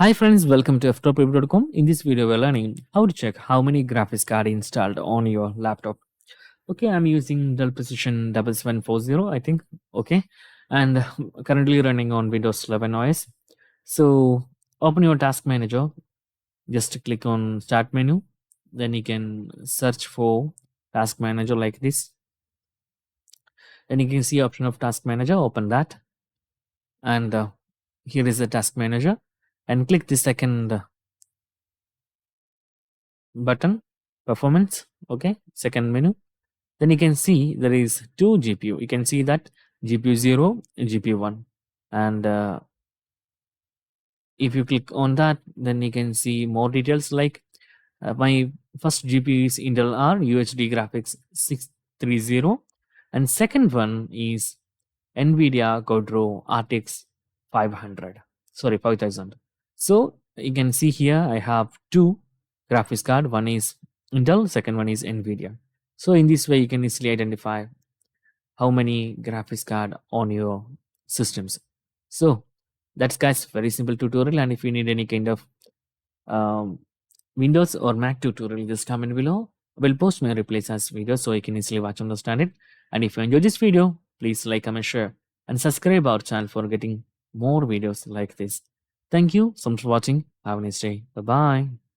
Hi friends, welcome to Ftopreview.com. In this video, we're learning how to check how many graphics card installed on your laptop. Okay, I'm using Dell Precision 7740, I think. Okay, and currently running on Windows 11 OS. So open your task manager. Just click on Start menu. Then you can search for Task Manager like this. Then you can see option of Task Manager. Open that, and here is the Task Manager. And click the second button, performance. Okay, second menu. Then you can see there is two GPU. You can see that GPU 0 and GPU 1. And if you click on that, then you can see more details like my first GPU is Intel R UHD graphics 630, and second one is NVIDIA Quadro RTX 500. Sorry, 5000. So you can see here I have two graphics card. One is Intel, second one is NVIDIA. So in this way, you can easily identify how many graphics card on your systems. So that's guys very simple tutorial. And if you need any kind of um, Windows or Mac tutorial, just comment below. I will post my replays as videos so you can easily watch and understand it. And if you enjoyed this video, please like, comment, share, and subscribe our channel for getting more videos like this. Thank you so much for watching. Have a nice day. Bye bye.